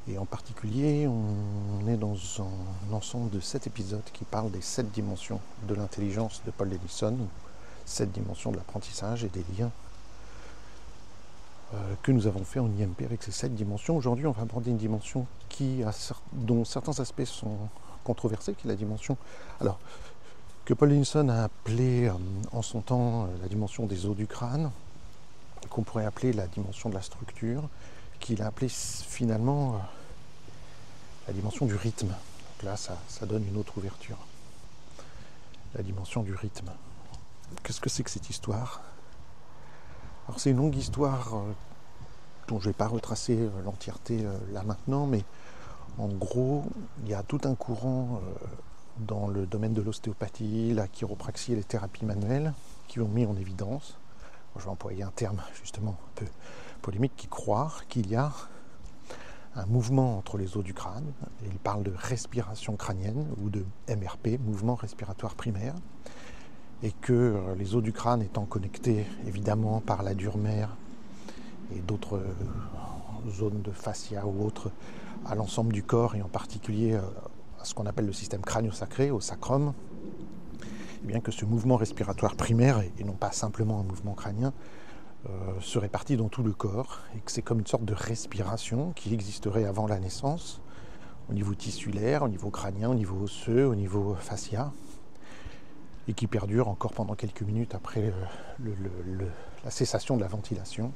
Et en particulier, on est dans un ensemble de 7 épisodes qui parlent des 7 dimensions de l'intelligence de Paul Denison, ou 7 dimensions de l'apprentissage et des liens que nous avons fait en IMP avec ces 7 dimensions. Aujourd'hui, on va aborder une dimension dont certains aspects sont controversés, qui est la dimension que Paul Denison a appelée en son temps la dimension des os du crâne, qu'on pourrait appeler la dimension de la structure, qu'il a appelé finalement la dimension du rythme. Donc là, ça donne une autre ouverture. La dimension du rythme. Qu'est-ce que c'est que cette histoire? Alors c'est une longue histoire dont je ne vais pas retracer l'entièreté là maintenant, mais en gros, il y a tout un courant dans le domaine de l'ostéopathie, la chiropraxie et les thérapies manuelles qui ont mis en évidence, je vais employer un terme justement un peu polémique, qui croient qu'il y a un mouvement entre les os du crâne, et il parle de respiration crânienne ou de MRP, mouvement respiratoire primaire, et que les os du crâne étant connectés évidemment par la dure mère et d'autres zones de fascia ou autres à l'ensemble du corps, et en particulier à ce qu'on appelle le système crânio-sacré, au sacrum, et bien que ce mouvement respiratoire primaire, et non pas simplement un mouvement crânien, se répartit dans tout le corps, et que c'est comme une sorte de respiration qui existerait avant la naissance, au niveau tissulaire, au niveau crânien, au niveau osseux, au niveau fascia, et qui perdure encore pendant quelques minutes après la cessation de la ventilation,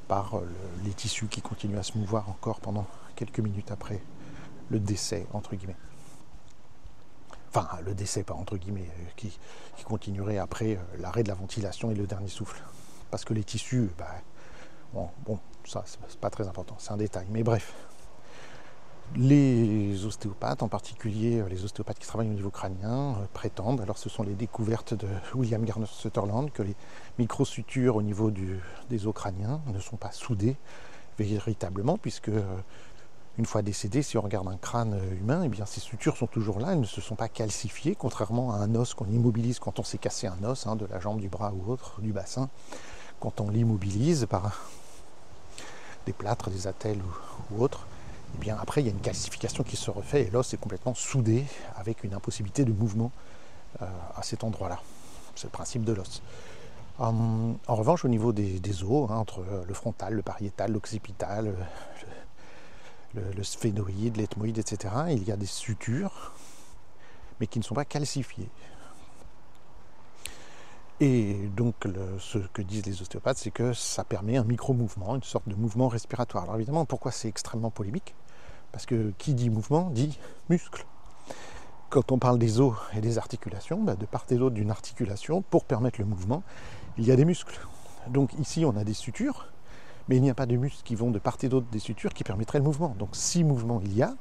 par les tissus qui continuent à se mouvoir encore pendant quelques minutes après le décès, entre guillemets. Enfin, le décès, pas entre guillemets, qui continuerait après l'arrêt de la ventilation et le dernier souffle. Parce que les tissus, ça c'est pas très important, c'est un détail, mais bref. Les ostéopathes, en particulier les ostéopathes qui travaillent au niveau crânien, prétendent, alors ce sont les découvertes de William Garner Sutherland, que les microsutures au niveau des os crâniens ne sont pas soudées véritablement, puisque une fois décédé, si on regarde un crâne humain, eh bien ces sutures sont toujours là, elles ne se sont pas calcifiées, contrairement à un os qu'on immobilise quand on s'est cassé un os, de la jambe, du bras ou autre, du bassin, quand on l'immobilise par des plâtres, des attelles ou autres. Et bien après il y a une calcification qui se refait et l'os est complètement soudé avec une impossibilité de mouvement à cet endroit-là. C'est le principe de l'os. En revanche, au niveau des os, entre le frontal, le pariétal, l'occipital, le sphénoïde, l'ethmoïde, etc., il y a des sutures, mais qui ne sont pas calcifiées. Et donc, ce que disent les ostéopathes, c'est que ça permet un micro-mouvement, une sorte de mouvement respiratoire. Alors évidemment, pourquoi c'est extrêmement polémique? Parce que qui dit mouvement, dit muscle. Quand on parle des os et des articulations, de part et d'autre d'une articulation, pour permettre le mouvement, il y a des muscles. Donc ici, on a des sutures, mais il n'y a pas de muscles qui vont de part et d'autre des sutures qui permettraient le mouvement. Donc si mouvement il y a,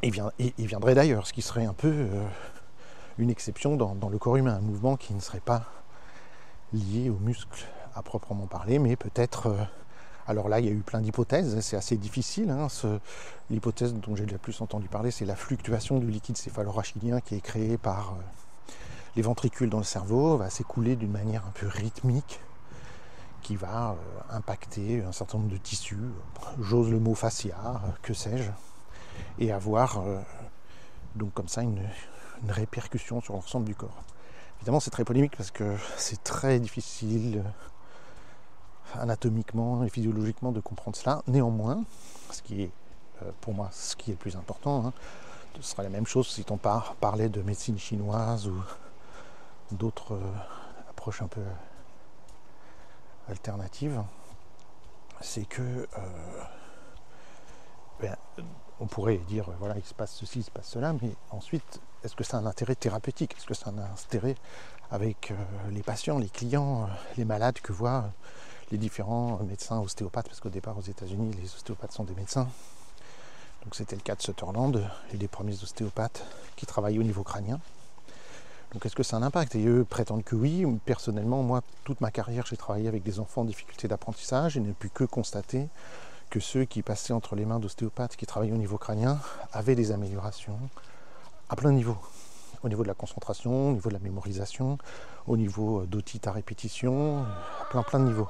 il viendrait d'ailleurs, ce qui serait un peu une exception dans le corps humain, un mouvement qui ne serait pas lié aux muscles à proprement parler, mais peut-être... alors là, il y a eu plein d'hypothèses, c'est assez difficile. L'hypothèse dont j'ai le plus entendu parler, c'est la fluctuation du liquide céphalorachidien qui est créée par les ventricules dans le cerveau, va s'écouler d'une manière un peu rythmique, qui va impacter un certain nombre de tissus, j'ose le mot fascia, que sais-je, et avoir donc comme ça une répercussion sur l'ensemble du corps. Évidemment, c'est très polémique parce que c'est très difficile anatomiquement et physiologiquement de comprendre cela. Néanmoins, ce qui est pour moi ce qui est le plus important, ce sera la même chose si on parlait de médecine chinoise ou d'autres approches un peu alternatives, c'est que on pourrait dire voilà, il se passe ceci, il se passe cela, mais ensuite, est-ce que ça a un intérêt thérapeutique? Est-ce que ça a un intérêt avec les patients, les clients, les malades que voient les différents médecins ostéopathes? Parce qu'au départ, aux États-Unis, les ostéopathes sont des médecins. Donc c'était le cas de Sutherland et des premiers ostéopathes qui travaillaient au niveau crânien. Donc est-ce que ça a un impact? Et eux prétendent que oui. Personnellement, moi, toute ma carrière, j'ai travaillé avec des enfants en difficulté d'apprentissage et n'ai pu que constater que ceux qui passaient entre les mains d'ostéopathes qui travaillaient au niveau crânien avaient des améliorations à plein niveau. Au niveau de la concentration, au niveau de la mémorisation, au niveau d'otite à répétition, à plein de niveaux.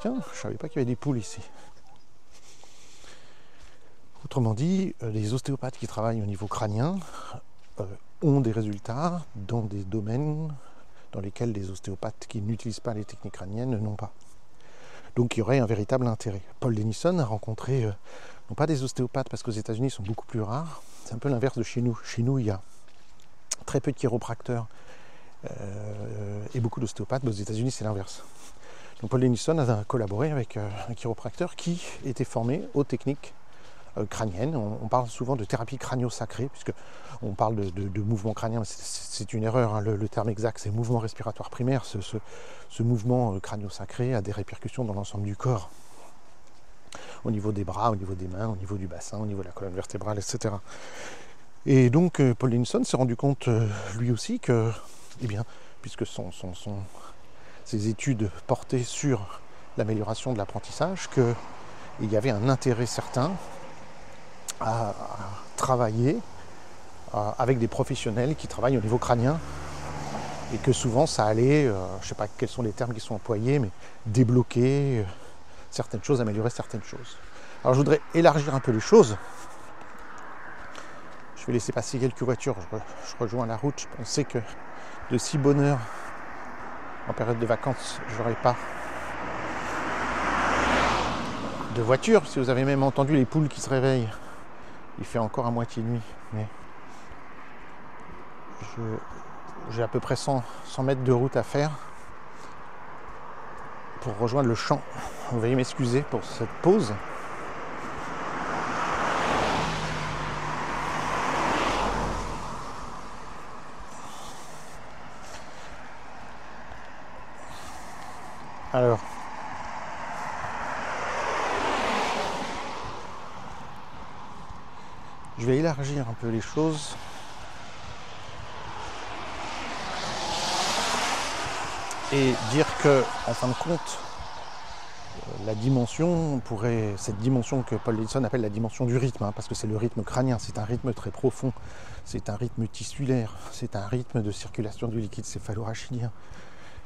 Tiens, je ne savais pas qu'il y avait des poules ici. Autrement dit, les ostéopathes qui travaillent au niveau crânien ont des résultats dans des domaines dans lesquels les ostéopathes qui n'utilisent pas les techniques crâniennes n'ont pas. Donc il y aurait un véritable intérêt. Paul Denison a rencontré, non pas des ostéopathes, parce qu'aux États-Unis ils sont beaucoup plus rares, c'est un peu l'inverse de chez nous. Chez nous il y a très peu de chiropracteurs et beaucoup d'ostéopathes, mais aux États-Unis c'est l'inverse. Donc Paul Denison a collaboré avec un chiropracteur qui était formé aux techniques crâniennes. On parle souvent de thérapie crânio-sacrée, puisqu'on parle de mouvement crânien, mais c'est une erreur, hein. Le terme exact c'est mouvement respiratoire primaire. Ce mouvement crânio-sacré a des répercussions dans l'ensemble du corps, au niveau des bras, au niveau des mains, au niveau du bassin, au niveau de la colonne vertébrale, etc. Et donc Paul Denison s'est rendu compte lui aussi que, eh bien, puisque ses études portaient sur l'amélioration de l'apprentissage, qu'il y avait un intérêt certain à travailler avec des professionnels qui travaillent au niveau crânien, et que souvent ça allait, je ne sais pas quels sont les termes qui sont employés, mais débloquer certaines choses, améliorer certaines choses. Alors je voudrais élargir un peu les choses. Je vais laisser passer quelques voitures, je rejoins la route. Je pensais que de si bonne heure en période de vacances, je n'aurais pas de voiture. Si vous avez même entendu les poules qui se réveillent, il fait encore à moitié nuit, mais j'ai à peu près 100 mètres de route à faire pour rejoindre le champ. Vous veuillez m'excuser pour cette pause. Alors, je vais élargir un peu les choses. Et dire que, en fin de compte, la dimension, cette dimension que Paul Denison appelle la dimension du rythme, parce que c'est le rythme crânien, c'est un rythme très profond, c'est un rythme tissulaire, c'est un rythme de circulation du liquide céphalo-rachidien.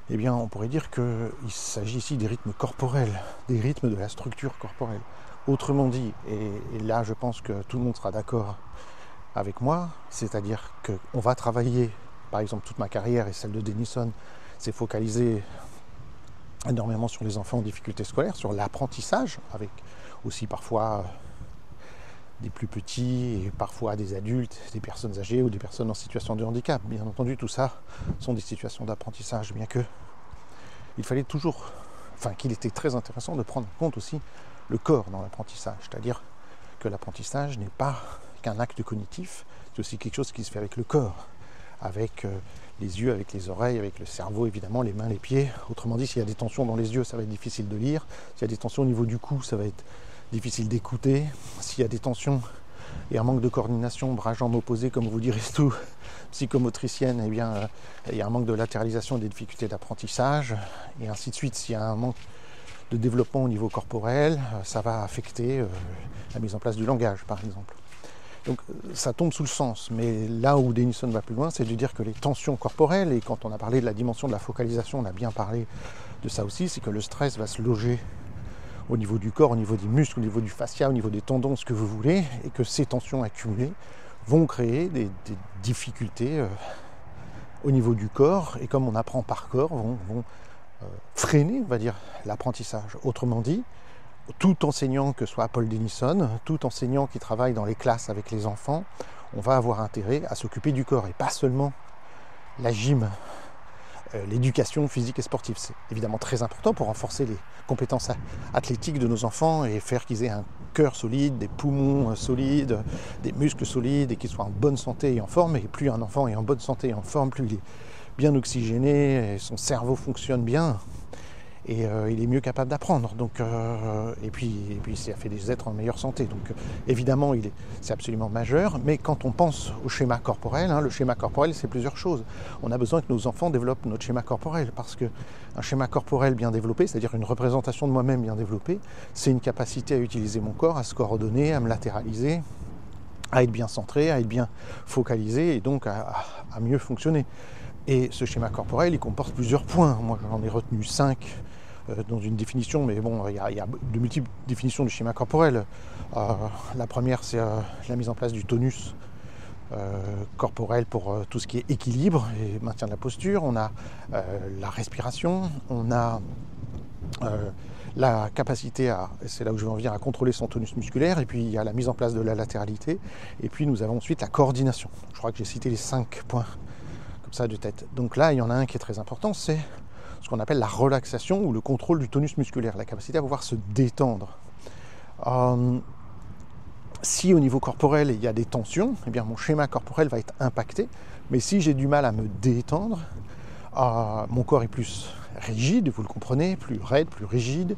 Eh bien, on pourrait dire qu'il s'agit ici des rythmes corporels, des rythmes de la structure corporelle. Autrement dit, et là je pense que tout le monde sera d'accord avec moi, c'est-à-dire qu'on va travailler, par exemple toute ma carrière et celle de Denison, c'est focalisé énormément sur les enfants en difficulté scolaire, sur l'apprentissage, avec aussi parfois des plus petits et parfois des adultes, des personnes âgées ou des personnes en situation de handicap. Bien entendu, tout ça sont des situations d'apprentissage, bien que qu'il était très intéressant de prendre en compte aussi le corps dans l'apprentissage, c'est-à-dire que l'apprentissage n'est pas qu'un acte cognitif, c'est aussi quelque chose qui se fait avec le corps, avec les yeux, avec les oreilles, avec le cerveau, évidemment, les mains, les pieds. Autrement dit, s'il y a des tensions dans les yeux, ça va être difficile de lire. S'il y a des tensions au niveau du cou, ça va être difficile d'écouter. S'il y a des tensions et un manque de coordination, bras-jambes opposés, comme vous direz tout, psychomotricienne, eh bien, il y a un manque de latéralisation et des difficultés d'apprentissage, et ainsi de suite. S'il y a un manque de développement au niveau corporel, ça va affecter la mise en place du langage, par exemple. Donc ça tombe sous le sens, mais là où Denison va plus loin, c'est de dire que les tensions corporelles, et quand on a parlé de la dimension de la focalisation, on a bien parlé de ça aussi, c'est que le stress va se loger au niveau du corps, au niveau des muscles, au niveau du fascia, au niveau des tendons, ce que vous voulez, et que ces tensions accumulées vont créer des difficultés au niveau du corps, et comme on apprend par corps, vont freiner, on va dire, l'apprentissage. Autrement dit, tout enseignant, que ce soit Paul Denison, tout enseignant qui travaille dans les classes avec les enfants, on va avoir intérêt à s'occuper du corps, et pas seulement la gym, l'éducation physique et sportive. C'est évidemment très important pour renforcer les compétences athlétiques de nos enfants et faire qu'ils aient un cœur solide, des poumons solides, des muscles solides, et qu'ils soient en bonne santé et en forme. Et plus un enfant est en bonne santé et en forme, plus il est bien oxygéné, et son cerveau fonctionne bien, et il est mieux capable d'apprendre. Donc, et puis ça fait des êtres en meilleure santé. Donc évidemment, c'est absolument majeur. Mais quand on pense au schéma corporel, le schéma corporel, c'est plusieurs choses. On a besoin que nos enfants développent notre schéma corporel, parce qu'un schéma corporel bien développé, c'est-à-dire une représentation de moi-même bien développée, c'est une capacité à utiliser mon corps, à se coordonner, à me latéraliser, à être bien centré, à être bien focalisé, et donc à mieux fonctionner. Et ce schéma corporel, il comporte plusieurs points. Moi, j'en ai retenu 5 dans une définition, mais bon, il y a de multiples définitions du schéma corporel. La première, c'est la mise en place du tonus corporel pour tout ce qui est équilibre et maintien de la posture. On a la respiration, on a la capacité à, c'est là où je vais en venir, à contrôler son tonus musculaire, et puis il y a la mise en place de la latéralité, et puis nous avons ensuite la coordination. Je crois que j'ai cité les 5 points comme ça de tête. Donc là, il y en a un qui est très important, c'est ce qu'on appelle la relaxation ou le contrôle du tonus musculaire, la capacité à pouvoir se détendre. Si au niveau corporel il y a des tensions, eh bien mon schéma corporel va être impacté, mais si j'ai du mal à me détendre, mon corps est plus rigide, vous le comprenez, plus raide, plus rigide,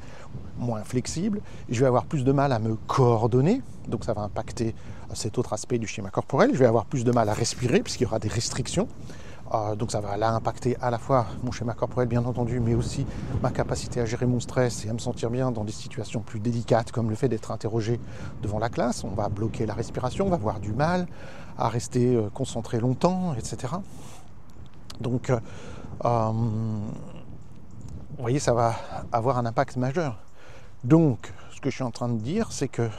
moins flexible, et je vais avoir plus de mal à me coordonner, donc ça va impacter cet autre aspect du schéma corporel. Je vais avoir plus de mal à respirer puisqu'il y aura des restrictions, donc ça va là impacter à la fois mon schéma corporel bien entendu, mais aussi ma capacité à gérer mon stress et à me sentir bien dans des situations plus délicates comme le fait d'être interrogé devant la classe. On va bloquer la respiration, on va avoir du mal à rester concentré longtemps, etc. Donc vous voyez, ça va avoir un impact majeur. Donc, ce que je suis en train de dire, c'est que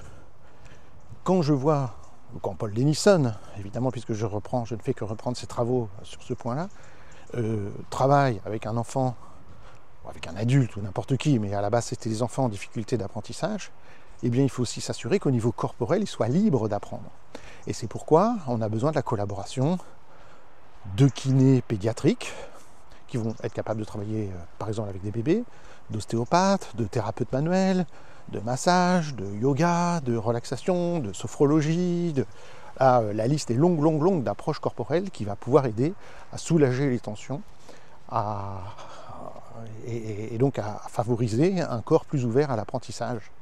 quand je vois, quand Paul Denison, évidemment, puisque je ne fais que reprendre ses travaux sur ce point-là, travaille avec un enfant, avec un adulte ou n'importe qui, mais à la base c'était des enfants en difficulté d'apprentissage, eh bien il faut aussi s'assurer qu'au niveau corporel, ils soient libres d'apprendre. Et c'est pourquoi on a besoin de la collaboration de kinés pédiatriques, qui vont être capables de travailler par exemple avec des bébés, d'ostéopathes, de thérapeutes manuels, de massage, de yoga, de relaxation, de sophrologie. La liste est longue d'approches corporelles qui va pouvoir aider à soulager les tensions et donc à favoriser un corps plus ouvert à l'apprentissage.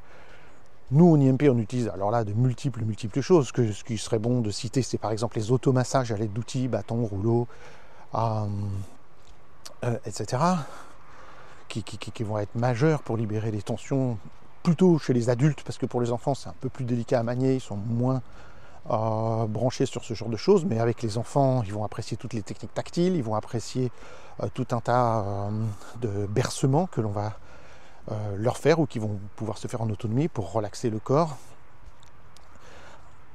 Nous, en IMP, on utilise alors là de multiples choses. Ce qui serait bon de citer, c'est par exemple les automassages à l'aide d'outils, bâtons, rouleaux, etc., qui vont être majeurs pour libérer les tensions, plutôt chez les adultes, parce que pour les enfants c'est un peu plus délicat à manier, ils sont moins branchés sur ce genre de choses, mais avec les enfants, ils vont apprécier toutes les techniques tactiles, ils vont apprécier tout un tas de bercements que l'on va leur faire ou qui vont pouvoir se faire en autonomie pour relaxer le corps.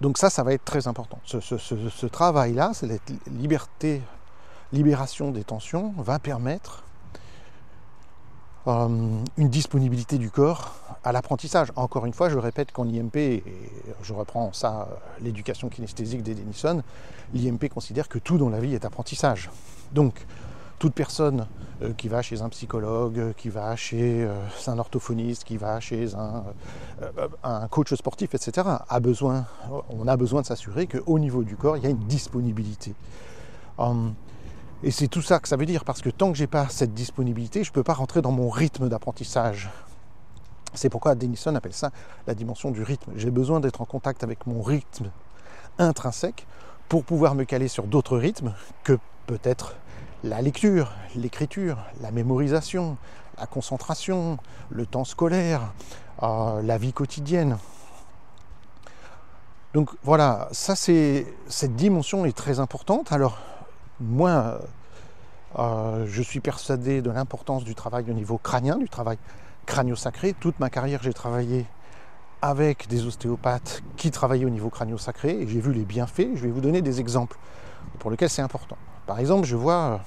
Donc ça va être très important. Ce travail-là, c'est la libération des tensions, va permettre une disponibilité du corps à l'apprentissage. Encore une fois, je répète qu'en IMP, et je reprends ça, l'éducation kinesthésique des Denison, l'IMP considère que tout dans la vie est apprentissage. Donc, toute personne qui va chez un psychologue, qui va chez un orthophoniste, qui va chez un coach sportif, etc., on a besoin de s'assurer qu'au niveau du corps, il y a une disponibilité. Et c'est tout ça que ça veut dire, parce que tant que je n'ai pas cette disponibilité, je ne peux pas rentrer dans mon rythme d'apprentissage. C'est pourquoi Denison appelle ça la dimension du rythme. J'ai besoin d'être en contact avec mon rythme intrinsèque pour pouvoir me caler sur d'autres rythmes que peut-être la lecture, l'écriture, la mémorisation, la concentration, le temps scolaire, la vie quotidienne. Donc voilà, cette dimension est très importante. Alors, moi, je suis persuadé de l'importance du travail au niveau crânien, du travail crânio-sacré. Toute ma carrière, j'ai travaillé avec des ostéopathes qui travaillaient au niveau crânio-sacré et j'ai vu les bienfaits. Je vais vous donner des exemples pour lesquels c'est important. Par exemple, je vois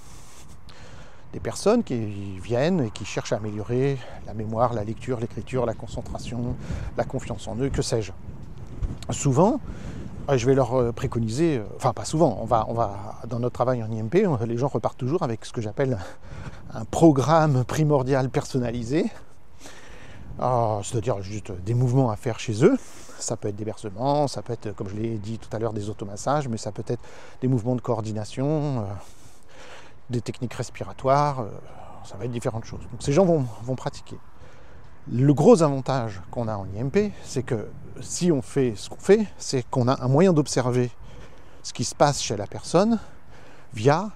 des personnes qui viennent et qui cherchent à améliorer la mémoire, la lecture, l'écriture, la concentration, la confiance en eux, que sais-je. Souvent, je vais leur préconiser, enfin pas souvent, on va dans notre travail en IMP, les gens repartent toujours avec ce que j'appelle un programme primordial personnalisé, c'est-à-dire juste des mouvements à faire chez eux. Ça peut être des bercements, ça peut être, comme je l'ai dit tout à l'heure, des automassages, mais ça peut être des mouvements de coordination, des techniques respiratoires, ça va être différentes choses. Donc ces gens vont pratiquer. Le gros avantage qu'on a en IMP, c'est que si on fait ce qu'on fait, c'est qu'on a un moyen d'observer ce qui se passe chez la personne via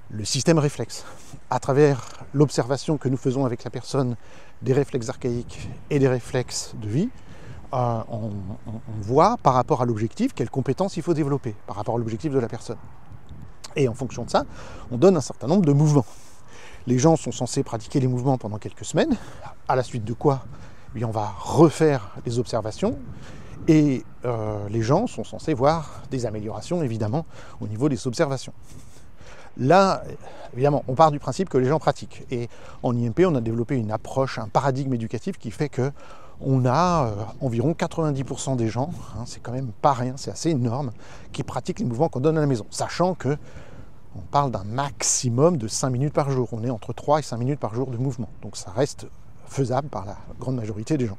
le système réflexe. À travers l'observation que nous faisons avec la personne des réflexes archaïques et des réflexes de vie, on voit par rapport à l'objectif quelles compétences il faut développer, par rapport à l'objectif de la personne. Et en fonction de ça, on donne un certain nombre de mouvements. Les gens sont censés pratiquer les mouvements pendant quelques semaines, à la suite de quoi on va refaire les observations, et les gens sont censés voir des améliorations, évidemment, au niveau des observations. Là, évidemment, on part du principe que les gens pratiquent. Et en IMP, on a développé une approche, un paradigme éducatif qui fait que on a environ 90% des gens, c'est quand même pas rien, c'est assez énorme, qui pratiquent les mouvements qu'on donne à la maison. Sachant que on parle d'un maximum de 5 minutes par jour. On est entre 3 et 5 minutes par jour de mouvement. Donc ça reste faisable par la grande majorité des gens.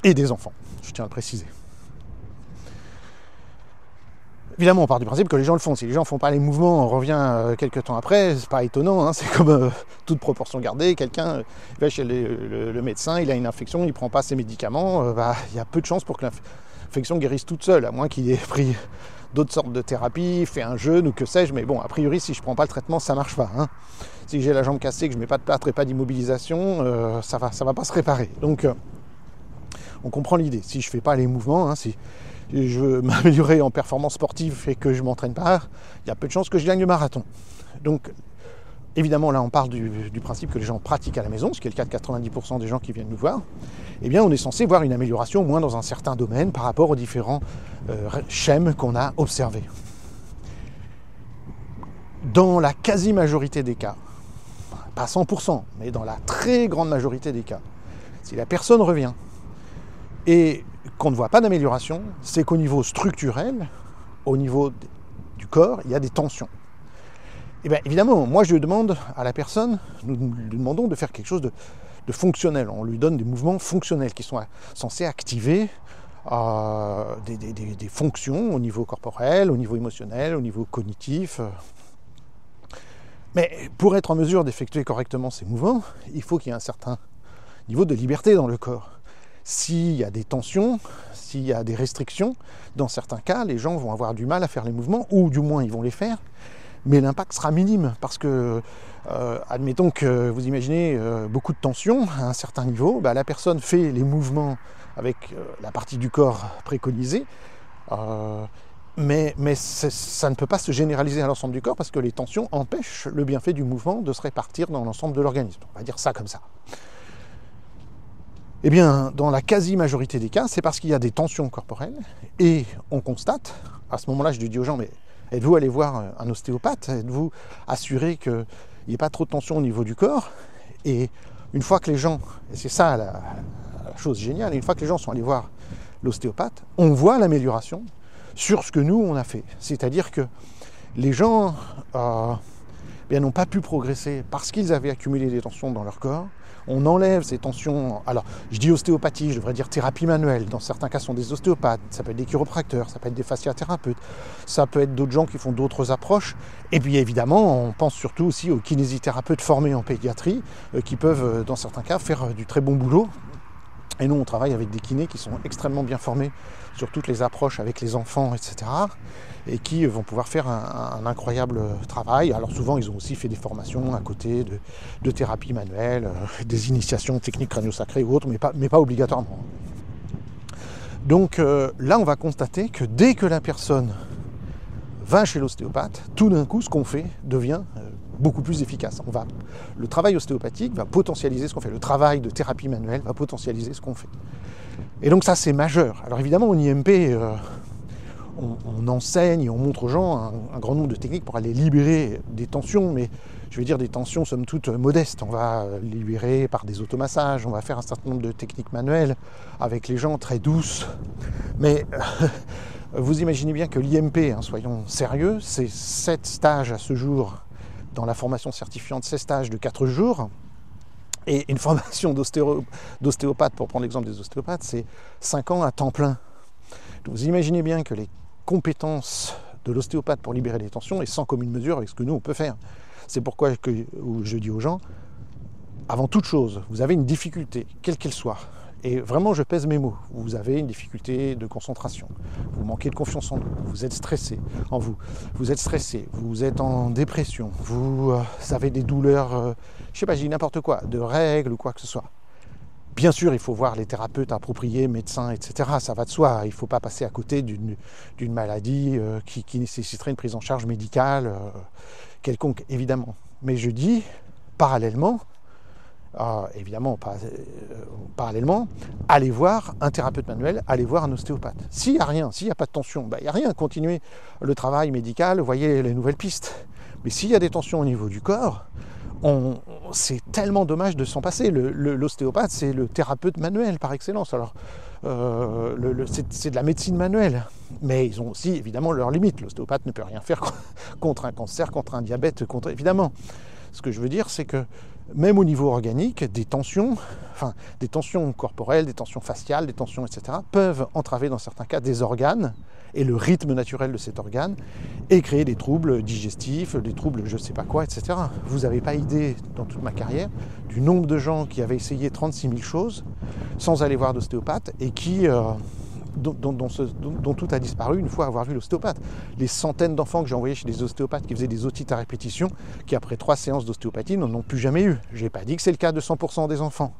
Et des enfants, je tiens à le préciser. Évidemment, on part du principe que les gens le font. Si les gens ne font pas les mouvements, on revient quelques temps après, c'est pas étonnant, c'est comme toute proportion gardée. Quelqu'un va chez le médecin, il a une infection, il ne prend pas ses médicaments, y a peu de chances pour que l'infection guérisse toute seule, à moins qu'il ait pris d'autres sortes de thérapies, fait un jeûne ou que sais-je, mais bon, a priori, si je ne prends pas le traitement, ça ne marche pas. Si j'ai la jambe cassée, que je ne mets pas de plâtre et pas d'immobilisation, ça va pas se réparer. Donc, on comprend l'idée. Si je ne fais pas les mouvements, si je veux m'améliorer en performance sportive et que je ne m'entraîne pas, il y a peu de chances que je gagne le marathon. Donc, évidemment, là, on parle du principe que les gens pratiquent à la maison, ce qui est le cas de 90% des gens qui viennent nous voir. Eh bien, on est censé voir une amélioration, au moins dans un certain domaine, par rapport aux différents schèmes qu'on a observés. Dans la quasi-majorité des cas, pas 100%, mais dans la très grande majorité des cas, si la personne revient et qu'on ne voit pas d'amélioration, c'est qu'au niveau structurel, au niveau du corps, il y a des tensions. Et bien évidemment, moi je demande à la personne, nous lui demandons de faire quelque chose de fonctionnel. On lui donne des mouvements fonctionnels qui sont censés activer des fonctions au niveau corporel, au niveau émotionnel, au niveau cognitif. Mais pour être en mesure d'effectuer correctement ces mouvements, il faut qu'il y ait un certain niveau de liberté dans le corps. S'il y a des tensions, s'il y a des restrictions, dans certains cas, les gens vont avoir du mal à faire les mouvements, ou du moins ils vont les faire, mais l'impact sera minime, parce que, admettons que vous imaginez beaucoup de tension à un certain niveau, la personne fait les mouvements avec la partie du corps préconisée, mais ça ne peut pas se généraliser à l'ensemble du corps, parce que les tensions empêchent le bienfait du mouvement de se répartir dans l'ensemble de l'organisme. On va dire ça comme ça. Eh bien, dans la quasi-majorité des cas, c'est parce qu'il y a des tensions corporelles, et on constate, à ce moment-là, je dis aux gens, mais êtes-vous allé voir un ostéopathe? Êtes-vous assuré qu'il n'y ait pas trop de tension au niveau du corps? Et une fois que les gens, et c'est ça la chose géniale, une fois que les gens sont allés voir l'ostéopathe, on voit l'amélioration sur ce que nous, on a fait. C'est-à-dire que les gens n'ont pas pu progresser parce qu'ils avaient accumulé des tensions dans leur corps. On enlève ces tensions. Alors, je dis ostéopathie, je devrais dire thérapie manuelle. Dans certains cas, ce sont des ostéopathes, ça peut être des chiropracteurs, ça peut être des fasciathérapeutes, ça peut être d'autres gens qui font d'autres approches. Et puis, évidemment, on pense surtout aussi aux kinésithérapeutes formés en pédiatrie qui peuvent, dans certains cas, faire du très bon boulot. Et nous, on travaille avec des kinés qui sont extrêmement bien formés sur toutes les approches avec les enfants, etc. Et qui vont pouvoir faire un incroyable travail. Alors souvent, ils ont aussi fait des formations à côté de thérapie manuelle, des initiations techniques crânio-sacrées ou autres, mais pas obligatoirement. Donc là, on va constater que dès que la personne va chez l'ostéopathe, tout d'un coup, ce qu'on fait devient beaucoup plus efficace. Le travail ostéopathique va potentialiser ce qu'on fait. Le travail de thérapie manuelle va potentialiser ce qu'on fait. Et donc ça, c'est majeur. Alors évidemment, en IMP, on enseigne et on montre aux gens un grand nombre de techniques pour aller libérer des tensions, mais je veux dire des tensions somme toute modestes. On va libérer par des automassages, on va faire un certain nombre de techniques manuelles avec les gens très douces. Mais vous imaginez bien que l'IMP, soyons sérieux, c'est 7 stages à ce jour dans la formation certifiante, 16 stages de 4 jours. Et une formation d'ostéopathe, pour prendre l'exemple des ostéopathes, c'est 5 ans à temps plein. Donc vous imaginez bien que les compétences de l'ostéopathe pour libérer les tensions est sans commune mesure avec ce que nous, on peut faire. C'est pourquoi je dis aux gens, avant toute chose, vous avez une difficulté, quelle qu'elle soit, et vraiment je pèse mes mots, vous avez une difficulté de concentration, vous manquez de confiance en vous êtes stressé, vous êtes en dépression, vous avez des douleurs, je dis n'importe quoi, de règles ou quoi que ce soit. Bien sûr, il faut voir les thérapeutes appropriés, médecins, etc. Ça va de soi. Il ne faut pas passer à côté d'une maladie qui nécessiterait une prise en charge médicale quelconque, évidemment. Mais je dis, parallèlement, évidemment, parallèlement, allez voir un thérapeute manuel, allez voir un ostéopathe. S'il n'y a rien, s'il n'y a pas de tension, il n'y a rien, continuez le travail médical, voyez les nouvelles pistes. Mais s'il y a des tensions au niveau du corps, c'est tellement dommage de s'en passer. L'ostéopathe, c'est le thérapeute manuel par excellence. Alors, c'est de la médecine manuelle. Mais ils ont aussi, évidemment, leurs limites. L'ostéopathe ne peut rien faire contre un cancer, contre un diabète, évidemment. Ce que je veux dire, c'est que même au niveau organique, des tensions corporelles, des tensions faciales, des tensions, etc., peuvent entraver dans certains cas des organes et le rythme naturel de cet organe et créer des troubles digestifs, des troubles je ne sais pas quoi, etc. Vous n'avez pas idée, dans toute ma carrière, du nombre de gens qui avaient essayé 36 000 choses sans aller voir d'ostéopathe et dont tout a disparu une fois avoir vu l'ostéopathe. Les centaines d'enfants que j'ai envoyés chez des ostéopathes qui faisaient des otites à répétition, qui après 3 séances d'ostéopathie n'en ont plus jamais eu. Je n'ai pas dit que c'est le cas de 100% des enfants.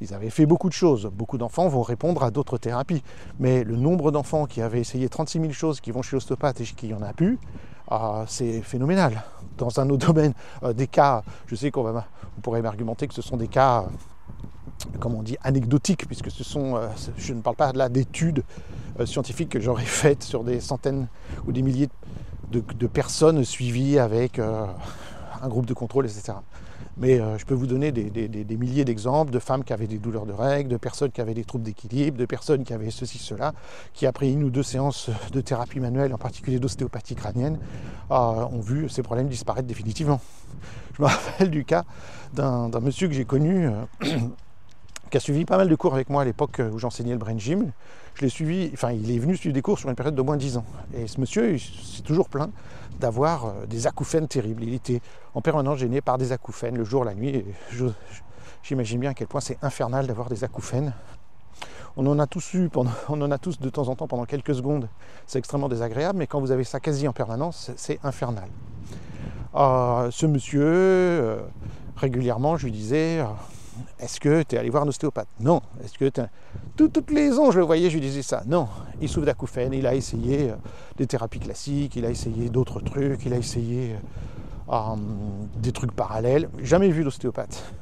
Ils avaient fait beaucoup de choses. Beaucoup d'enfants vont répondre à d'autres thérapies. Mais le nombre d'enfants qui avaient essayé 36 000 choses, qui vont chez l'ostéopathe et qui n'y en a plus, c'est phénoménal. Dans un autre domaine, des cas, je sais qu'on pourrait m'argumenter que ce sont des cas comme on dit, anecdotiques, puisque je ne parle pas là d'études scientifiques que j'aurais faites sur des centaines ou des milliers de personnes suivies avec un groupe de contrôle, etc. Mais je peux vous donner des milliers d'exemples de femmes qui avaient des douleurs de règles, de personnes qui avaient des troubles d'équilibre, de personnes qui avaient ceci, cela, qui après 1 ou 2 séances de thérapie manuelle, en particulier d'ostéopathie crânienne, ont vu ces problèmes disparaître définitivement. Je me rappelle du cas d'un monsieur que j'ai connu, qui a suivi pas mal de cours avec moi à l'époque où j'enseignais le brain gym. Je l'ai suivi, il est venu suivre des cours sur une période de moins de 10 ans. Et ce monsieur, il s'est toujours plaint d'avoir des acouphènes terribles. Il était en permanence gêné par des acouphènes, le jour, la nuit. Et j'imagine bien à quel point c'est infernal d'avoir des acouphènes. On en a tous de temps en temps pendant quelques secondes. C'est extrêmement désagréable, mais quand vous avez ça quasi en permanence, c'est infernal. Ce monsieur, régulièrement, je lui disais... Est-ce que tu es allé voir un ostéopathe? Non. Est-ce que toutes les ans, je le voyais, je lui disais ça. Non. Il souffre d'acouphènes, il a essayé des thérapies classiques, il a essayé d'autres trucs, il a essayé des trucs parallèles. Jamais vu d'ostéopathe.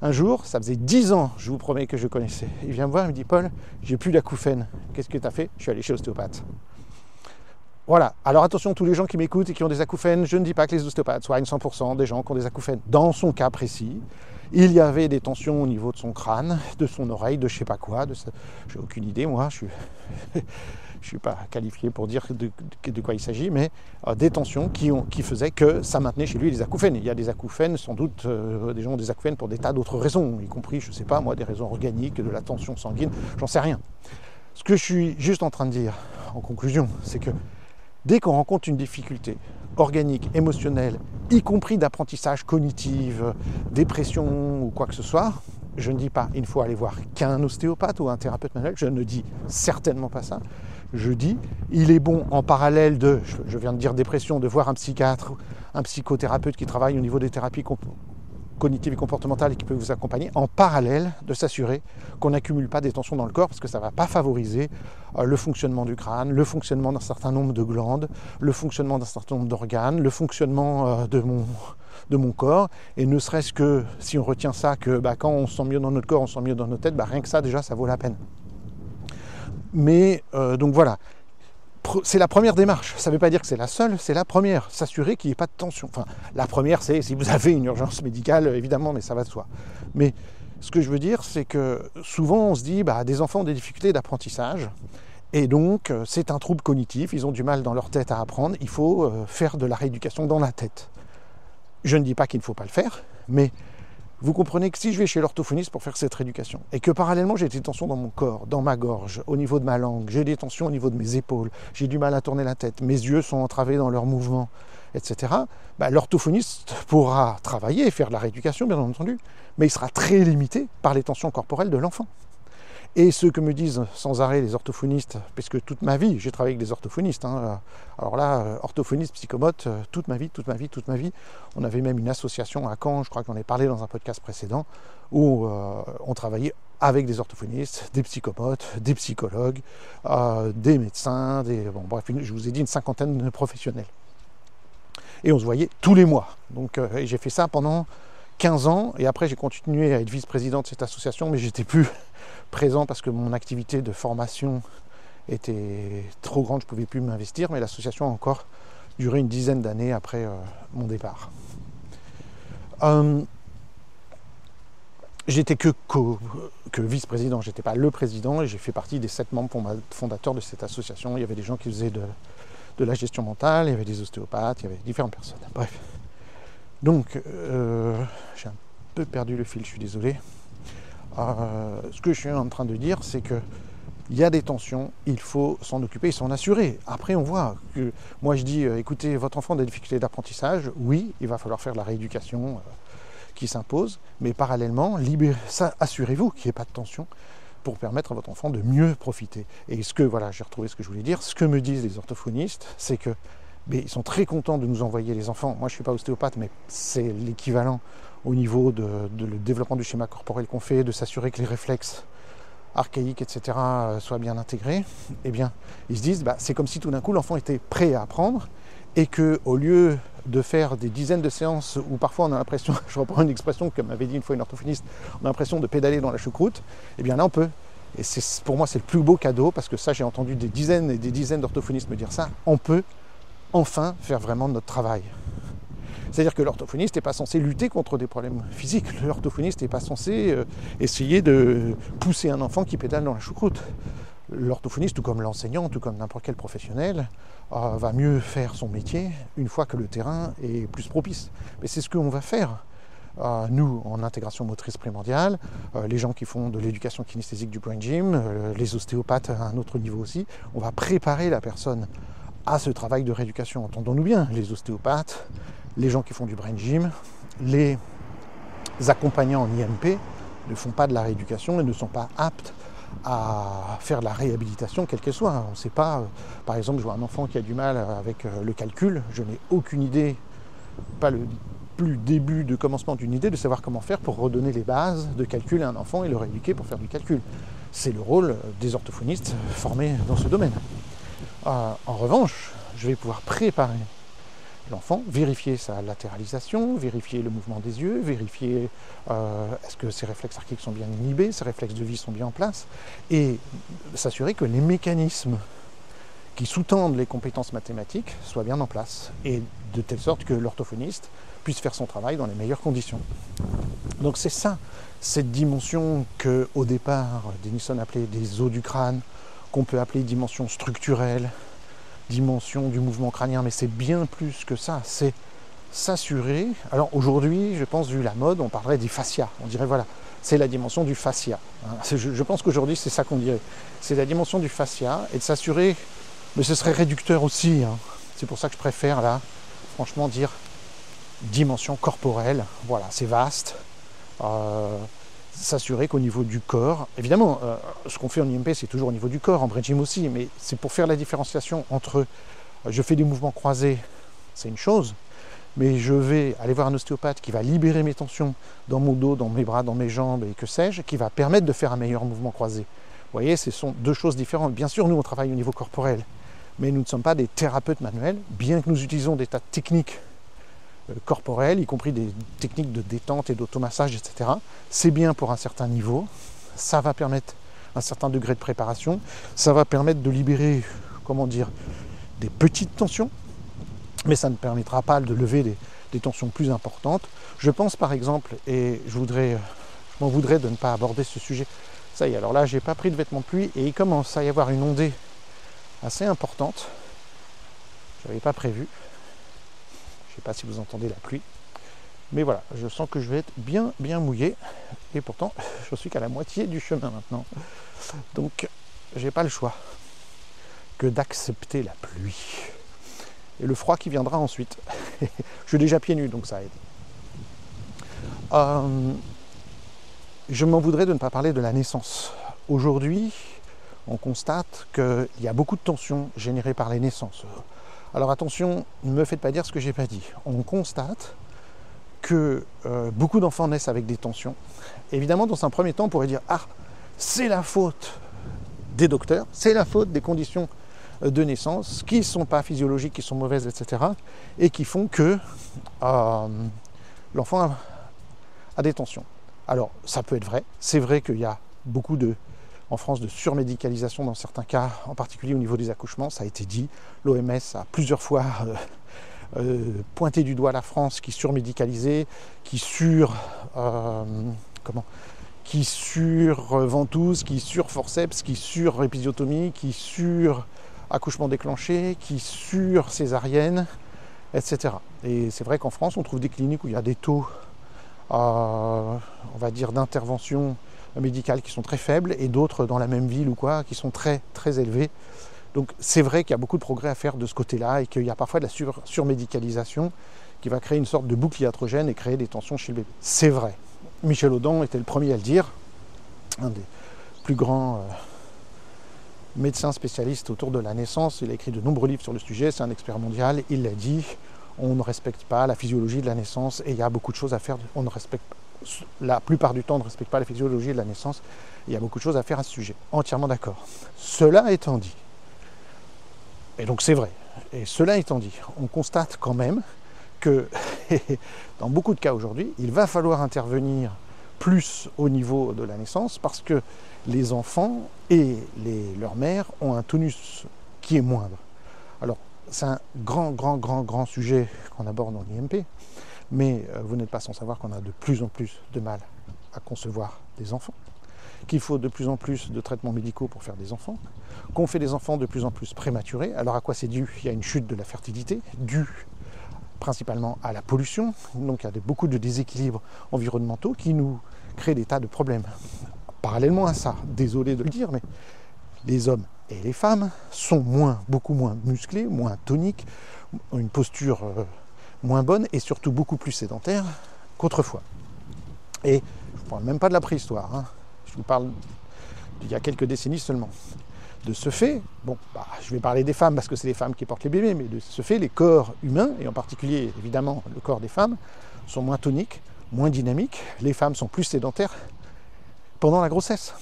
Un jour, ça faisait 10 ans, je vous promets, que je connaissais. Il vient me voir, il me dit, Paul, j'ai plus d'acouphènes. Qu'est-ce que tu as fait? Je suis allé chez l'ostéopathe. Voilà, alors attention, tous les gens qui m'écoutent et qui ont des acouphènes, je ne dis pas que les ostéopathes soient 100% des gens qui ont des acouphènes. Dans son cas précis, il y avait des tensions au niveau de son crâne, de son oreille, de je sais pas quoi, j'ai aucune idée moi, je suis pas qualifié pour dire de quoi il s'agit, mais des tensions qui faisaient que ça maintenait chez lui les acouphènes. Il y a des acouphènes, sans doute, des gens ont des acouphènes pour des tas d'autres raisons, y compris, je sais pas moi, des raisons organiques, de la tension sanguine, j'en sais rien. Ce que je suis juste en train de dire, en conclusion, c'est que dès qu'on rencontre une difficulté organique, émotionnelle, y compris d'apprentissage cognitif, dépression ou quoi que ce soit, je ne dis pas il faut aller voir qu'un ostéopathe ou un thérapeute manuel, je ne dis certainement pas ça. Je dis il est bon en parallèle de, je viens de dire dépression, de voir un psychiatre, un psychothérapeute qui travaille au niveau des thérapies cognitives et comportementales et qui peut vous accompagner, en parallèle de s'assurer qu'on n'accumule pas des tensions dans le corps parce que ça ne va pas favoriser le fonctionnement du crâne, le fonctionnement d'un certain nombre de glandes, le fonctionnement d'un certain nombre d'organes, le fonctionnement de mon corps, et ne serait-ce que si on retient ça, que quand on se sent mieux dans notre corps, on se sent mieux dans notre tête, rien que ça déjà ça vaut la peine. Mais donc voilà, c'est la première démarche, ça ne veut pas dire que c'est la seule, c'est la première, s'assurer qu'il n'y ait pas de tension. Enfin, la première c'est si vous avez une urgence médicale, évidemment, mais ça va de soi. Mais ce que je veux dire, c'est que souvent on se dit, des enfants ont des difficultés d'apprentissage, et donc c'est un trouble cognitif, ils ont du mal dans leur tête à apprendre, il faut faire de la rééducation dans la tête. Je ne dis pas qu'il ne faut pas le faire, mais vous comprenez que si je vais chez l'orthophoniste pour faire cette rééducation, et que parallèlement j'ai des tensions dans mon corps, dans ma gorge, au niveau de ma langue, j'ai des tensions au niveau de mes épaules, j'ai du mal à tourner la tête, mes yeux sont entravés dans leurs mouvements, etc., l'orthophoniste pourra travailler et faire de la rééducation, bien entendu, mais il sera très limité par les tensions corporelles de l'enfant. Et ce que me disent sans arrêt les orthophonistes, puisque toute ma vie, j'ai travaillé avec des orthophonistes, alors là, orthophoniste, psychomote, toute ma vie, on avait même une association à Caen, je crois qu'on en a parlé dans un podcast précédent, où on travaillait avec des orthophonistes, des psychomotes, des psychologues, des médecins, bref, je vous ai dit une 50aine de professionnels. Et on se voyait tous les mois. Donc j'ai fait ça pendant 15 ans, et après j'ai continué à être vice-président de cette association, mais j'étais plus présent parce que mon activité de formation était trop grande, je ne pouvais plus m'investir, mais l'association a encore duré une dizaine d'années après mon départ. J'étais que vice-président, je n'étais pas le président, et j'ai fait partie des 7 membres fondateurs de cette association. Il y avait des gens qui faisaient de la gestion mentale, il y avait des ostéopathes, il y avait différentes personnes. Bref. Donc, j'ai un peu perdu le fil, je suis désolé. Ce que je suis en train de dire, c'est que il y a des tensions, il faut s'en occuper et s'en assurer. Après, on voit que moi je dis, écoutez, votre enfant a des difficultés d'apprentissage, oui, il va falloir faire de la rééducation qui s'impose, mais parallèlement, assurez-vous qu'il n'y ait pas de tension pour permettre à votre enfant de mieux profiter. Et j'ai retrouvé ce que je voulais dire, ce que me disent les orthophonistes, c'est que ils sont très contents de nous envoyer les enfants. Moi, je ne suis pas ostéopathe, mais c'est l'équivalent au niveau de le développement du schéma corporel qu'on fait, de s'assurer que les réflexes archaïques, etc., soient bien intégrés. Eh bien, ils se disent, c'est comme si tout d'un coup, l'enfant était prêt à apprendre, et qu'au lieu de faire des dizaines de séances où parfois on a l'impression, je reprends une expression que m'avait dit une fois une orthophoniste, on a l'impression de pédaler dans la choucroute, eh bien là on peut. Et pour moi c'est le plus beau cadeau, parce que ça j'ai entendu des dizaines et des dizaines d'orthophonistes me dire ça, on peut enfin faire vraiment notre travail. C'est-à-dire que l'orthophoniste n'est pas censé lutter contre des problèmes physiques, l'orthophoniste n'est pas censé essayer de pousser un enfant qui pédale dans la choucroute. L'orthophoniste, tout comme l'enseignant, tout comme n'importe quel professionnel, va mieux faire son métier une fois que le terrain est plus propice. Mais c'est ce qu'on va faire, nous, en intégration motrice primordiale, les gens qui font de l'éducation kinesthésique du brain gym, les ostéopathes à un autre niveau aussi, on va préparer la personne à ce travail de rééducation. Entendons-nous bien, les ostéopathes, les gens qui font du brain gym, les accompagnants en IMP ne font pas de la rééducation et ne sont pas aptes à faire de la réhabilitation, quelle qu'elle soit. On ne sait pas, par exemple, je vois un enfant qui a du mal avec le calcul, je n'ai aucune idée, pas le plus début de commencement d'une idée de savoir comment faire pour redonner les bases de calcul à un enfant et le rééduquer pour faire du calcul. C'est le rôle des orthophonistes formés dans ce domaine. En revanche, je vais pouvoir préparer l'enfant, vérifier sa latéralisation, vérifier le mouvement des yeux, vérifier est-ce que ses réflexes archaïques sont bien inhibés, ses réflexes de vie sont bien en place, et s'assurer que les mécanismes qui sous-tendent les compétences mathématiques soient bien en place, et de telle sorte que l'orthophoniste puisse faire son travail dans les meilleures conditions. Donc c'est ça, cette dimension qu'au départ Denison appelait des os du crâne, qu'on peut appeler dimension structurelle, dimension du mouvement crânien, mais c'est bien plus que ça, c'est s'assurer. Alors aujourd'hui, je pense, vu la mode, on parlerait des fascias, on dirait voilà, c'est la dimension du fascia. Je pense qu'aujourd'hui c'est ça qu'on dirait, c'est la dimension du fascia, et de s'assurer, mais ce serait réducteur aussi, c'est pour ça que je préfère là, franchement dire dimension corporelle, voilà, c'est vaste, s'assurer qu'au niveau du corps, évidemment, ce qu'on fait en IMP, c'est toujours au niveau du corps, en brain gym aussi, mais c'est pour faire la différenciation entre je fais des mouvements croisés, c'est une chose, mais je vais aller voir un ostéopathe qui va libérer mes tensions dans mon dos, dans mes bras, dans mes jambes, et que sais-je, qui va permettre de faire un meilleur mouvement croisé. Vous voyez, ce sont deux choses différentes. Bien sûr, nous, on travaille au niveau corporel, mais nous ne sommes pas des thérapeutes manuels, bien que nous utilisons des tas de techniques corporelles, y compris des techniques de détente et d'automassage, etc. C'est bien pour un certain niveau, ça va permettre un certain degré de préparation, ça va permettre de libérer, comment dire, des petites tensions, mais ça ne permettra pas de lever des tensions plus importantes. Je pense par exemple, et je m'en voudrais de ne pas aborder ce sujet, ça y est, alors là j'ai pas pris de vêtements de pluie et il commence à y avoir une ondée assez importante, je n'avais pas prévu. Je ne sais pas si vous entendez la pluie, mais voilà, je sens que je vais être bien mouillé, et pourtant je suis qu'à la moitié du chemin maintenant, donc j'ai pas le choix que d'accepter la pluie et le froid qui viendra ensuite. Je suis déjà pieds nus, donc ça aide. Je m'en voudrais de ne pas parler de la naissance. Aujourd'hui, on constate qu'il y a beaucoup de tensions générées par les naissances. Alors attention, ne me faites pas dire ce que je n'ai pas dit. On constate que beaucoup d'enfants naissent avec des tensions. Évidemment, dans un premier temps, on pourrait dire « Ah, c'est la faute des docteurs, c'est la faute des conditions de naissance qui ne sont pas physiologiques, qui sont mauvaises, etc. et qui font que l'enfant a des tensions. Alors, ça peut être vrai. C'est vrai qu'il y a beaucoup en France de surmédicalisation dans certains cas, en particulier au niveau des accouchements, ça a été dit. L'OMS a plusieurs fois pointé du doigt la France qui surmédicalisait, qui sur-ventouse, qui sur-forceps, qui sur-épisiotomie, qui sur-accouchement déclenché, qui sur-césarienne, etc. Et c'est vrai qu'en France, on trouve des cliniques où il y a des taux, on va dire, d'intervention médicale qui sont très faibles et d'autres dans la même ville ou quoi qui sont très très élevés. Donc c'est vrai qu'il y a beaucoup de progrès à faire de ce côté-là et qu'il y a parfois de la surmédicalisation qui va créer une sorte de boucle iatrogène et créer des tensions chez le bébé. C'est vrai. Michel Audin était le premier à le dire, un des plus grands médecins spécialistes autour de la naissance. Il a écrit de nombreux livres sur le sujet, c'est un expert mondial. Il l'a dit, on ne respecte pas la physiologie de la naissance et il y a beaucoup de choses à faire. On ne respecte pas. La plupart du temps, on ne respecte pas la physiologie de la naissance. Il y a beaucoup de choses à faire à ce sujet. Entièrement d'accord. Cela étant dit, et donc c'est vrai, et cela étant dit, on constate quand même que dans beaucoup de cas aujourd'hui, il va falloir intervenir plus au niveau de la naissance parce que les enfants et leurs mères ont un tonus qui est moindre. Alors, c'est un grand sujet qu'on aborde dans l'IMP. Mais vous n'êtes pas sans savoir qu'on a de plus en plus de mal à concevoir des enfants, qu'il faut de plus en plus de traitements médicaux pour faire des enfants, qu'on fait des enfants de plus en plus prématurés. Alors à quoi c'est dû ? Il y a une chute de la fertilité, due principalement à la pollution. Donc il y a beaucoup de déséquilibres environnementaux qui nous créent des tas de problèmes. Parallèlement à ça, désolé de le dire, mais les hommes et les femmes sont beaucoup moins musclés, moins toniques, ont une posture moins bonne et surtout beaucoup plus sédentaire qu'autrefois. Et je ne parle même pas de la préhistoire, hein. Je vous parle d'il y a quelques décennies seulement. De ce fait, je vais parler des femmes parce que c'est les femmes qui portent les bébés, mais de ce fait, les corps humains, et en particulier évidemment le corps des femmes, sont moins toniques, moins dynamiques. Les femmes sont plus sédentaires pendant la grossesse.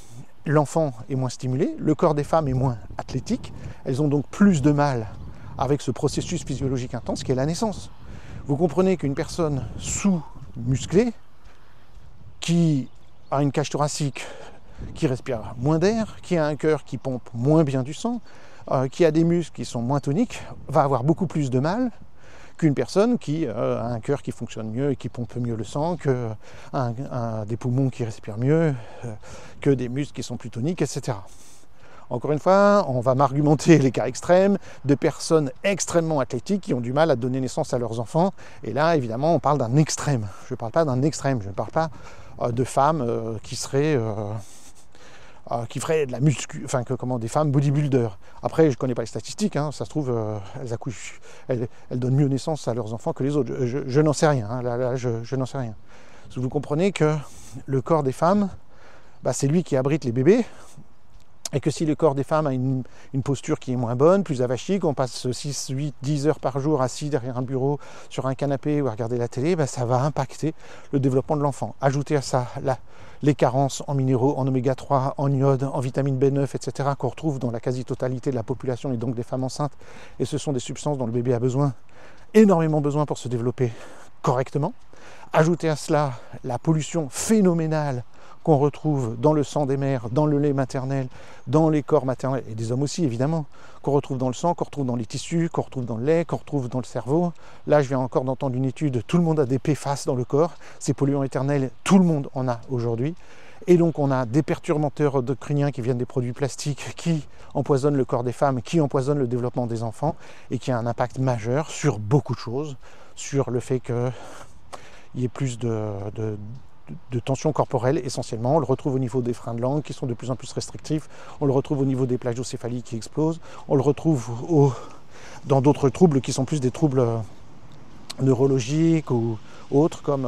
L'enfant est moins stimulé, le corps des femmes est moins athlétique, elles ont donc plus de mal avec ce processus physiologique intense qui est la naissance. Vous comprenez qu'une personne sous-musclée, qui a une cage thoracique, qui respire moins d'air, qui a un cœur qui pompe moins bien du sang, qui a des muscles qui sont moins toniques, va avoir beaucoup plus de mal qu'une personne qui a un cœur qui fonctionne mieux et qui pompe mieux le sang, que des poumons qui respirent mieux, que des muscles qui sont plus toniques, etc. Encore une fois, on va m'argumenter les cas extrêmes de personnes extrêmement athlétiques qui ont du mal à donner naissance à leurs enfants. Et là, évidemment, on parle d'un extrême. Je ne parle pas d'un extrême, je ne parle pas de femmes qui feraient de la muscu, des femmes bodybuilders. Après, je ne connais pas les statistiques, hein, ça se trouve, elles donnent mieux naissance à leurs enfants que les autres. Je n'en sais rien, hein, je n'en sais rien. Parce que vous comprenez que le corps des femmes, c'est lui qui abrite les bébés. Et que si le corps des femmes a une posture qui est moins bonne, plus avachie, qu'on passe 6, 8, 10 heures par jour assis derrière un bureau, sur un canapé ou à regarder la télé, ça va impacter le développement de l'enfant. Ajoutez à ça les carences en minéraux, en oméga 3, en iode, en vitamine B9, etc. qu'on retrouve dans la quasi-totalité de la population et donc des femmes enceintes. Et ce sont des substances dont le bébé a énormément besoin pour se développer correctement. Ajoutez à cela la pollution phénoménale qu'on retrouve dans le sang des mères, dans le lait maternel, dans les corps maternels, et des hommes aussi évidemment, qu'on retrouve dans le sang, qu'on retrouve dans les tissus, qu'on retrouve dans le lait, qu'on retrouve dans le cerveau. Là, je viens encore d'entendre une étude, tout le monde a des PFAS dans le corps, ces polluants éternels, tout le monde en a aujourd'hui. Et donc on a des perturbateurs endocriniens qui viennent des produits plastiques qui empoisonnent le corps des femmes, qui empoisonnent le développement des enfants, et qui a un impact majeur sur beaucoup de choses, sur le fait qu'il y ait plus de tension corporelle essentiellement. On le retrouve au niveau des freins de langue qui sont de plus en plus restrictifs, on le retrouve au niveau des plagiocéphalies qui explosent, on le retrouve dans d'autres troubles qui sont plus des troubles neurologiques ou autres comme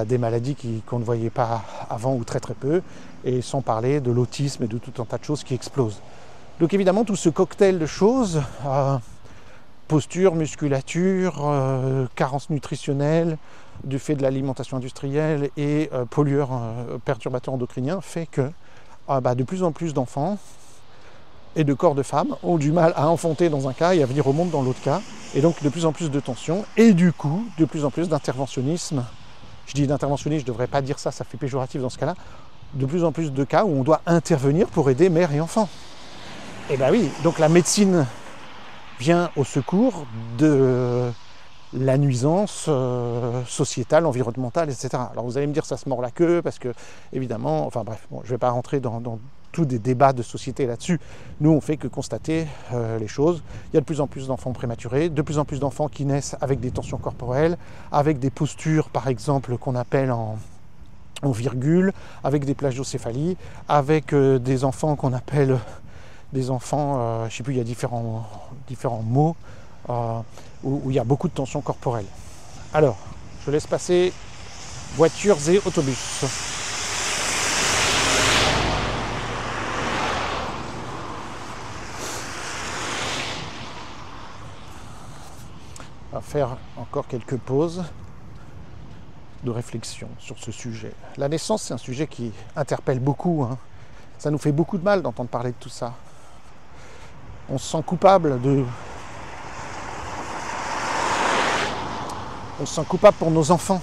des maladies qu'on ne voyait pas avant ou très très peu, et sans parler de l'autisme et de tout un tas de choses qui explosent. Donc évidemment tout ce cocktail de choses, posture, musculature, carence nutritionnelle, du fait de l'alimentation industrielle et pollueurs, perturbateurs endocriniens, fait que de plus en plus d'enfants et de corps de femmes ont du mal à enfanter dans un cas et à venir au monde dans l'autre cas. Et donc de plus en plus de tensions et du coup de plus en plus d'interventionnisme. Je dis d'interventionnisme, je ne devrais pas dire ça, ça fait péjoratif dans ce cas-là. De plus en plus de cas où on doit intervenir pour aider mère et enfant. Et bien oui, donc la médecine vient au secours de la nuisance sociétale, environnementale, etc. Alors vous allez me dire ça se mord la queue parce que évidemment, enfin bref, bon, je ne vais pas rentrer dans tous des débats de société là-dessus. Nous, on fait que constater les choses. Il y a de plus en plus d'enfants prématurés, de plus en plus d'enfants qui naissent avec des tensions corporelles, avec des postures, par exemple, qu'on appelle en virgule, avec des plagiocéphalies, avec des enfants qu'on appelle des enfants, je ne sais plus, il y a différents mots, où il y a beaucoup de tensions corporelles. Alors, je laisse passer voitures et autobus. On va faire encore quelques pauses de réflexion sur ce sujet. La naissance, c'est un sujet qui interpelle beaucoup. Hein. Ça nous fait beaucoup de mal d'entendre parler de tout ça. On se sent coupable On se sent coupable pour nos enfants.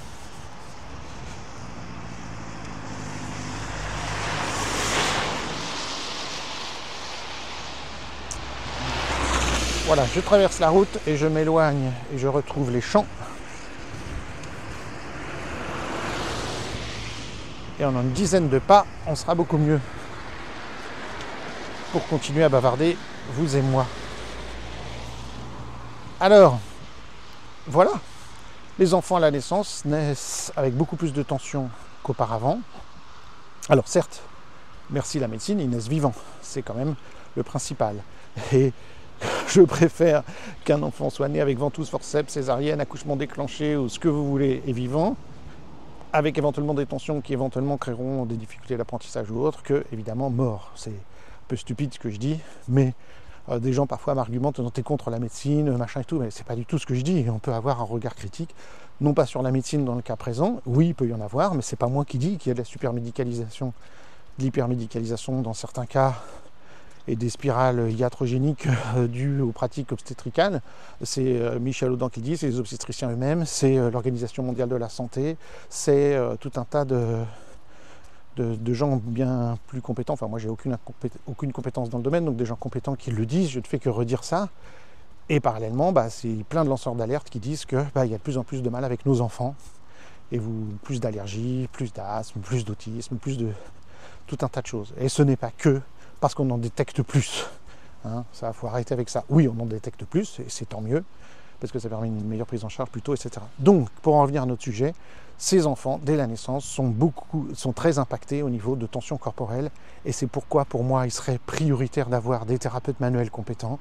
Voilà, je traverse la route et je m'éloigne et je retrouve les champs. Et en une dizaine de pas, on sera beaucoup mieux pour continuer à bavarder, vous et moi. Alors, voilà, les enfants à la naissance naissent avec beaucoup plus de tension qu'auparavant. Alors certes, merci la médecine, ils naissent vivants, c'est quand même le principal. Et je préfère qu'un enfant soit né avec ventouse, forceps, césarienne, accouchement déclenché ou ce que vous voulez et vivant, avec éventuellement des tensions qui éventuellement créeront des difficultés d'apprentissage ou autres, que évidemment mort. C'est un peu stupide ce que je dis, mais des gens parfois m'argumentent non, t'es contre la médecine, machin et tout, mais c'est pas du tout ce que je dis. On peut avoir un regard critique, non pas sur la médecine dans le cas présent, oui il peut y en avoir, mais c'est pas moi qui dis qu'il y a de la supermédicalisation, de l'hypermédicalisation dans certains cas, et des spirales iatrogéniques dues aux pratiques obstétricales. C'est Michel Audin qui dit, c'est les obstétriciens eux-mêmes, c'est l'Organisation mondiale de la santé, c'est tout un tas de gens bien plus compétents. Enfin moi j'ai aucune compétence dans le domaine, donc des gens compétents qui le disent, je ne fais que redire ça. Et parallèlement, c'est plein de lanceurs d'alerte qui disent que il y a de plus en plus de mal avec nos enfants, et plus d'allergies, plus d'asthme, plus d'autisme, plus de tout un tas de choses. Et ce n'est pas que parce qu'on en détecte plus. Hein, ça, faut arrêter avec ça. Oui, on en détecte plus, et c'est tant mieux, parce que ça permet une meilleure prise en charge plus tôt, etc. Donc, pour en revenir à notre sujet, ces enfants, dès la naissance, sont très impactés au niveau de tension corporelle, et c'est pourquoi, pour moi, il serait prioritaire d'avoir des thérapeutes manuels compétents,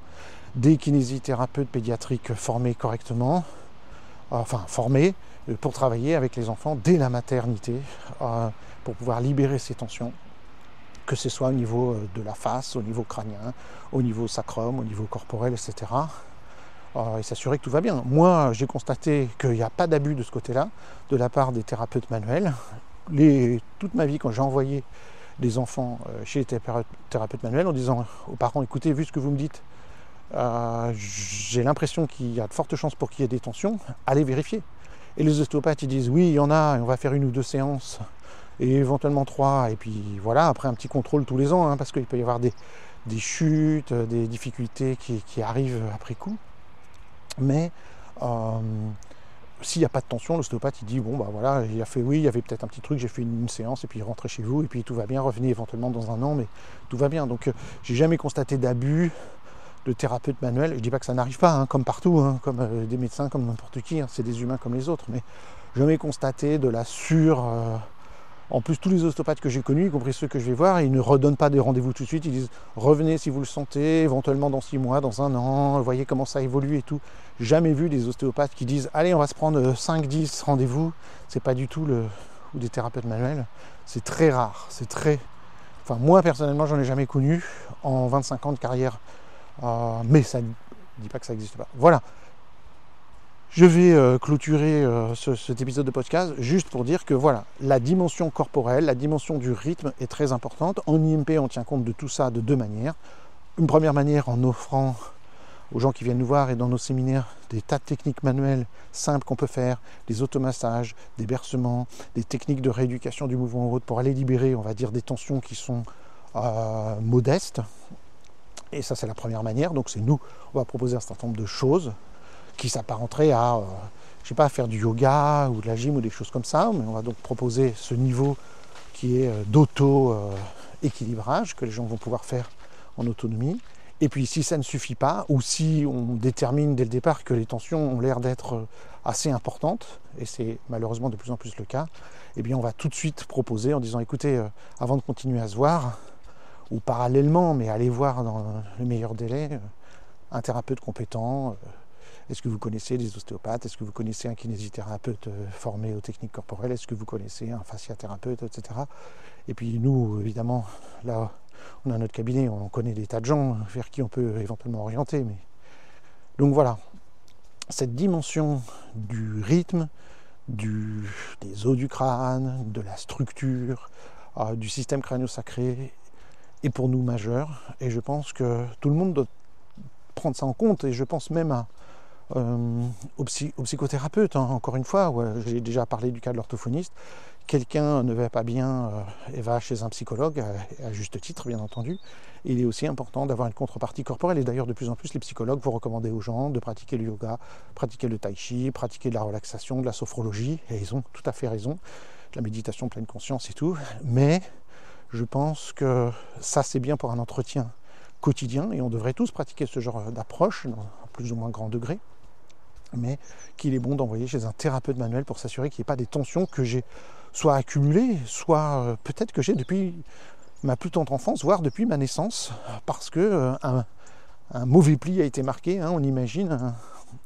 des kinésithérapeutes pédiatriques formés correctement, formés pour travailler avec les enfants dès la maternité, pour pouvoir libérer ces tensions, que ce soit au niveau de la face, au niveau crânien, au niveau sacrum, au niveau corporel, etc. Et s'assurer que tout va bien. Moi, j'ai constaté qu'il n'y a pas d'abus de ce côté-là, de la part des thérapeutes manuels. Toute ma vie, quand j'ai envoyé des enfants chez les thérapeutes manuels, en disant aux parents, écoutez, vu ce que vous me dites, j'ai l'impression qu'il y a de fortes chances pour qu'il y ait des tensions, allez vérifier. Et les ostéopathes, ils disent, oui, il y en a, et on va faire 1 ou 2 séances, et éventuellement 3, et puis voilà, après un petit contrôle tous les ans, hein, parce qu'il peut y avoir des chutes, des difficultés qui arrivent après coup. Mais s'il n'y a pas de tension, l'ostéopathe il dit voilà, il y avait peut-être un petit truc, j'ai fait une séance et puis rentrez chez vous et puis tout va bien, revenez éventuellement dans 1 an, mais tout va bien. Donc j'ai jamais constaté d'abus de thérapeute manuel. Je dis pas que ça n'arrive pas, hein, comme partout, hein, comme des médecins, comme n'importe qui, hein, c'est des humains comme les autres, mais jamais constaté de la en plus, tous les ostéopathes que j'ai connus, y compris ceux que je vais voir, ils ne redonnent pas des rendez-vous tout de suite. Ils disent revenez si vous le sentez, éventuellement dans 6 mois, dans 1 an, voyez comment ça évolue et tout. Jamais vu des ostéopathes qui disent allez, on va se prendre 5-10 rendez-vous. C'est pas du tout ou des thérapeutes manuels. C'est très rare. Enfin, moi personnellement, j'en ai jamais connu en 25 ans de carrière. Mais ça ne dit pas que ça n'existe pas. Voilà. Je vais clôturer cet épisode de podcast juste pour dire que voilà, la dimension corporelle, la dimension du rythme est très importante. En IMP, on tient compte de tout ça de 2 manières. Une première manière en offrant aux gens qui viennent nous voir et dans nos séminaires des tas de techniques manuelles simples qu'on peut faire, des automassages, des bercements, des techniques de rééducation du mouvement ou autre pour aller libérer, on va dire, des tensions qui sont modestes. Et ça, c'est la première manière. Donc c'est nous, on va proposer un certain nombre de choses qui s'apparenteraient à, je sais pas, faire du yoga ou de la gym ou des choses comme ça, mais on va donc proposer ce niveau qui est d'auto-équilibrage que les gens vont pouvoir faire en autonomie. Et puis si ça ne suffit pas, ou si on détermine dès le départ que les tensions ont l'air d'être assez importantes, et c'est malheureusement de plus en plus le cas, eh bien on va tout de suite proposer en disant écoutez, avant de continuer à se voir, ou parallèlement, mais allez voir dans le meilleur délai, un thérapeute compétent. Est-ce que vous connaissez des ostéopathes? Est-ce que vous connaissez un kinésithérapeute formé aux techniques corporelles? Est-ce que vous connaissez un fasciathérapeute, etc. Et puis nous, évidemment, là, on a notre cabinet, on connaît des tas de gens vers qui on peut éventuellement orienter. Mais... Donc voilà, cette dimension du rythme, des os du crâne, de la structure, du système crânio-sacré est pour nous majeure. Et je pense que tout le monde doit prendre ça en compte. Et je pense même aux psychothérapeutes, hein, encore une fois, j'ai déjà parlé du cas de l'orthophoniste. Quelqu'un ne va pas bien et va chez un psychologue, à juste titre bien entendu. Et il est aussi important d'avoir une contrepartie corporelle. Et d'ailleurs de plus en plus les psychologues vont recommander aux gens de pratiquer le yoga, pratiquer le tai chi, pratiquer de la relaxation, de la sophrologie. Et ils ont tout à fait raison, de la méditation pleine conscience et tout. Mais je pense que ça c'est bien pour un entretien quotidien. Et on devrait tous pratiquer ce genre d'approche, dans un plus ou moins grand degré. Mais qu'il est bon d'envoyer chez un thérapeute manuel pour s'assurer qu'il n'y ait pas des tensions que j'ai soit accumulées, soit peut-être que j'ai depuis ma plus tendre enfance, voire depuis ma naissance, parce que un mauvais pli a été marqué, hein, on imagine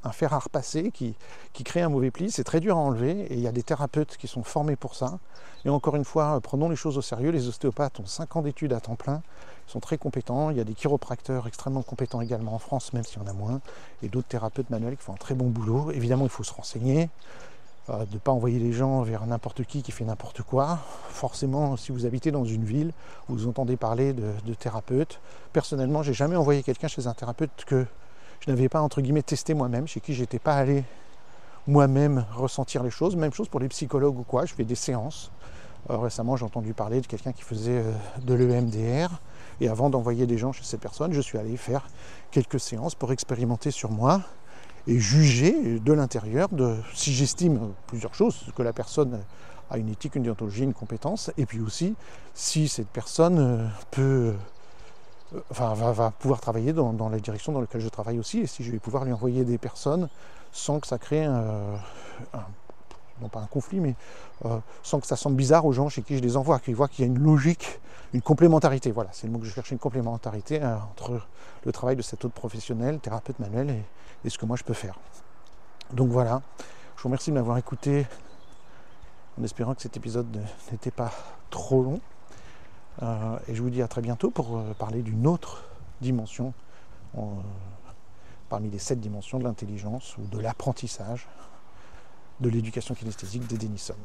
un fer à repasser qui crée un mauvais pli, c'est très dur à enlever, et il y a des thérapeutes qui sont formés pour ça. Et encore une fois, prenons les choses au sérieux, les ostéopathes ont 5 ans d'études à temps plein, ils sont très compétents, il y a des chiropracteurs extrêmement compétents également en France, même s'il y en a moins, et d'autres thérapeutes manuels qui font un très bon boulot. Évidemment, il faut se renseigner, de ne pas envoyer les gens vers n'importe qui fait n'importe quoi. Forcément, si vous habitez dans une ville, vous entendez parler de thérapeutes. Personnellement, j'ai jamais envoyé quelqu'un chez un thérapeute que je n'avais pas, entre guillemets, testé moi-même, chez qui j'étais pas allé moi-même ressentir les choses. Même chose pour les psychologues ou quoi, je fais des séances. Récemment, j'ai entendu parler de quelqu'un qui faisait de l'EMDR. Et avant d'envoyer des gens chez ces personnes, je suis allé faire quelques séances pour expérimenter sur moi et juger de l'intérieur de si j'estime plusieurs choses, que la personne a une éthique, une déontologie, une compétence, et puis aussi si cette personne va pouvoir travailler dans la direction dans laquelle je travaille aussi, et si je vais pouvoir lui envoyer des personnes sans que ça crée non pas un conflit, mais sans que ça semble bizarre aux gens chez qui je les envoie, qu'ils voient qu'il y a une logique, une complémentarité. Voilà, c'est le mot que je cherchais, une complémentarité entre le travail de cet autre professionnel, thérapeute manuel, et ce que moi je peux faire. Donc voilà, je vous remercie de m'avoir écouté, en espérant que cet épisode n'était pas trop long. Et je vous dis à très bientôt pour parler d'une autre dimension, parmi les 7 dimensions de l'intelligence ou de l'apprentissage, de l'éducation kinesthésique des Denison.